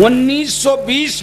1920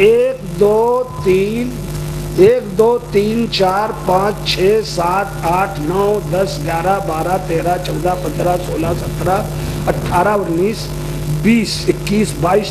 1 2 3 4 5 6 7 8 9 10 11 12 13 14 15 16 17 18 19 20 21 22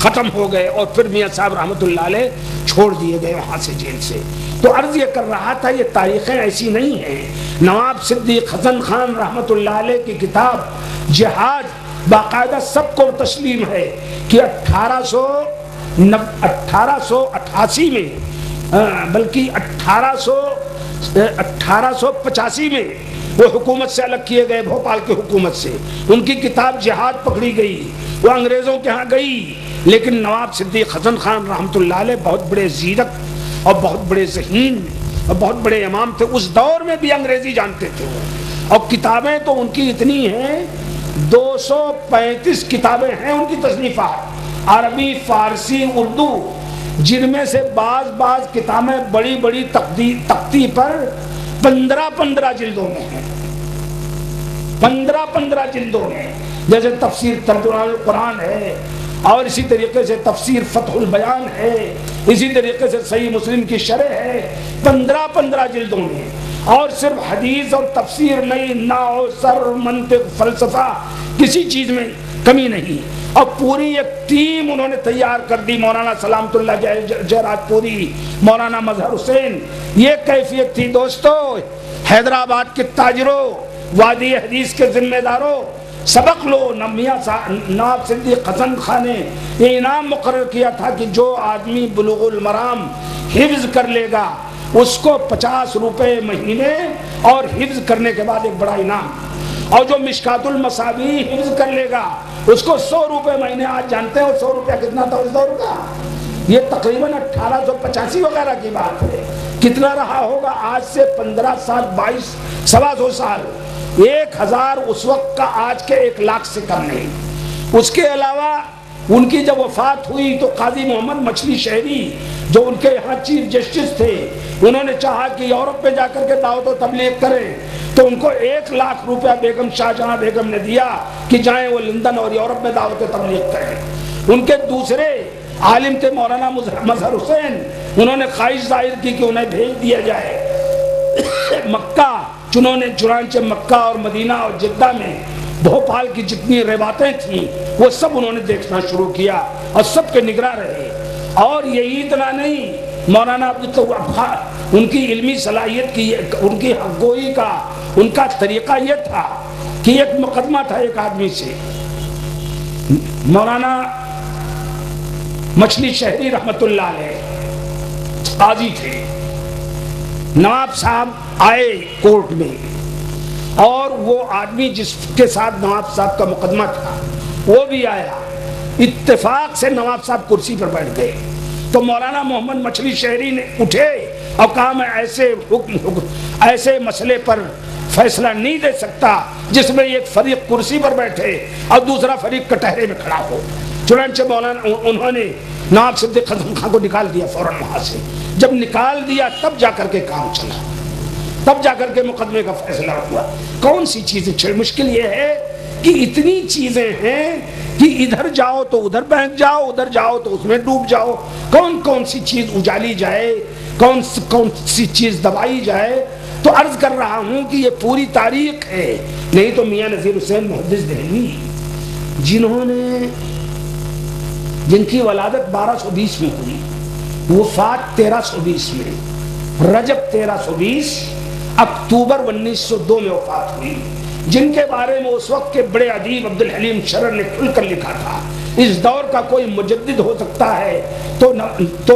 ختم ہو گئے اور پھر میاں صاحب رحمۃ اللہ علیہ چھوڑ دیے گئے وہاں سے جیل سے۔ تو عرض یہ کر رہا تھا یہ تاریخیں ایسی نہیں ہیں۔ نواب صدیق حسن خان رحمۃ اللہ علیہ کی کتاب جہاد باقاعدہ سب کو تسلیم ہے کہ 1888 میں بلکہ 1885 میں وہ حکومت سے الگ کیے گئے، بھوپال کی حکومت سے۔ ان کی کتاب جہاد پکڑی گئی، وہ انگریزوں کے ہاں گئی، لیکن نواب صدیق حسن خان رحمۃ اللہ علیہ بہت بڑے زیرک اور بہت بڑے ذہین اور بہت بڑے امام تھے، اس دور میں بھی انگریزی جانتے تھے، اور کتابیں تو ان کی اتنی ہیں 235 کتابیں ہیں ان کی تصنیفات، عربی، فارسی، اردو، جن میں سے بعض کتابیں بڑی بڑی تختی پر 15 جلدوں میں ہیں، 15 جلدوں میں، جیسے تفسیر ترجمان القرآن ہے، اور اسی طریقے سے تفسیر فتح البیان ہے، اسی طریقے سے صحیح مسلم کی شرح ہے، 15 جلدوں میں، اور صرف حدیث اور تفسیر نہیں، نحو، صرف، منطق، فلسفہ، کسی چیز میں کمی نہیں۔ اور پوری ایک ٹیم انہوں نے تیار کر دی، مولانا سلامت اللہ جیرات پوری، مولانا مظہر حسین۔ یہ کیفیت تھی دوستو، حیدرآباد کے تاجروں، وادی حدیث کے ذمہ داروں، سبق لو۔ نواب صدیق حسن خان نے یہ انعام مقرر کیا تھا کہ جو آدمی بلوغ المرام حفظ کر لے گا اس کو 50 روپے مہینے، اور حفظ کرنے کے بعد ایک بڑا انعام، اور جو مشکات المصابیح حفظ کر لے گا اس کو 100 روپے مہینے۔ آج جانتے ہیں 100 روپیہ کتنا تھا اس دور کا؟ یہ تقریباً 1885 وغیرہ کی بات ہے۔ کتنا رہا ہوگا آج سے 15 سال، 22 سال، 1000 اس وقت کا آج کے 1 لاکھ سے کم نہیں۔ اس کے علاوہ ان کی جب وفات ہوئی تو قاضی محمد مچھلی شہری جو ان کے یہاں چیف جسٹس تھے، انہوں نے چاہا کہ یورپ پہ جا کر کے دعوت و تبلیغ کریں، تو ان کو 1 لاکھ روپیہ بیگم شاہجہاں بیگم نے دیا کہ جائیں وہ لندن اور یورپ میں دعوت و تبلیغ کریں۔ ان کے دوسرے عالم تھے مولانا مظہر حسین، انہوں نے خواہش ظاہر کی کہ انہیں بھیج دیا جائے مکہ، چنانچہ مکہ اور مدینہ اور جدہ میں بھوپال کی جتنی روایتیں تھیں وہ سب انہوں نے دیکھنا شروع کیا اور سب کے نگراں رہے۔ اور یہی اتنا نہیں، مولانا عبدالتواب ان کی علمی صلاحیت کی، ان کی حق گوئی کا، ان کا طریقہ یہ تھا کہ ایک مقدمہ تھا ایک آدمی سے، مولانا مچھلی شہری رحمت اللہ علیہ قاضی تھے، نواب صاحب آئے کورٹ میں، اور وہ آدمی جس کے ساتھ نواب صاحب کا مقدمہ تھا وہ بھی آیا، اتفاق سے نواب صاحب کرسی پر بیٹھ گئے، تو مولانا محمد مچھلی شہری نے اٹھے اور کہا میں ایسے مسئلے پر فیصلہ نہیں دے سکتا جس میں ایک فریق کرسی پر بیٹھے اور دوسرا فریق کٹہرے میں کھڑا ہو۔ چنانچہ مولانا انہوں نے نواب صدیق حسن خان کو نکال دیا فوراً وہاں سے۔ جب نکال دیا تب جا کر کے کام چلا، تب جا کر کے مقدمے کا فیصلہ ہوا۔ کون سی چیزیں مشکل یہ ہے کہ اتنی چیزیں ہیں کہ ادھر جاؤ تو ادھر بہک جاؤ، ادھر جاؤ تو اس میں ڈوب جاؤ، کون سی چیز اجالی جائے، کون سی چیز دبائی جائے۔ تو عرض کر رہا ہوں کہ یہ پوری تاریخ ہے۔ نہیں تو میاں نذیر حسین محدث دہلوی جن کی ولادت 1220 میں ہوئی، وفات 1320 میں، رجب 1320، اکتوبر 1902 میں وفات ہوئی، جن کے بارے میں اس وقت کے بڑے ادیب عبدالحلیم شرر نے کھل کر لکھا تھا اس دور کا کوئی مجدد ہو سکتا ہے تو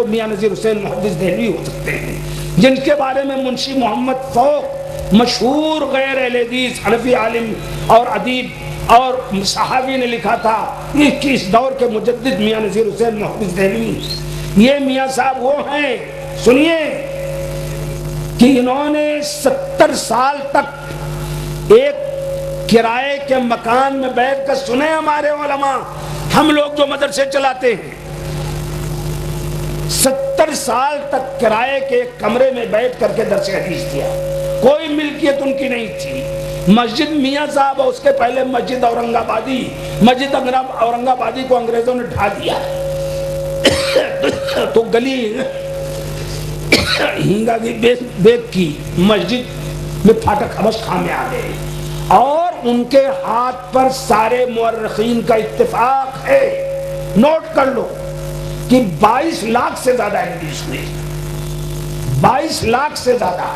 میاں نذیر حسین محدث دہلوی ہو سکتے ہیں، جن کے بارے میں منشی محمد فوق مشہور غیر اہل حدیث حنفی عالم اور ادیب اور صحابی نے لکھا تھا کہ اس دور کے مجدد میاں نذیر حسین محدث دہلوی۔ یہ میاں صاحب وہ ہیں، سنیے، کہ انہوں نے 70 سال تک ایک کرائے کے مکان میں بیٹھ کر، سنے ہمارے علماء، ہم لوگ جو مدرسے چلاتے ہیں، 70 سال تک کرائے کے ایک کمرے میں بیٹھ کر کے درس حدیث دیا، کوئی ملکیت ان کی نہیں تھی۔ مسجد میاں صاحب اور اس کے پہلے مسجد اورنگ آبادی کو انگریزوں نے ڈھا دیا تو گلی ہنگا کی بیگ کی مسجد میں پھاٹک حبش خان میں آ گئے، اور ان کے ہاتھ پر سارے مورخین کا اتفاق ہے نوٹ کر لو کہ 22 لاکھ سے زیادہ انگلش میں، 22 لاکھ سے زیادہ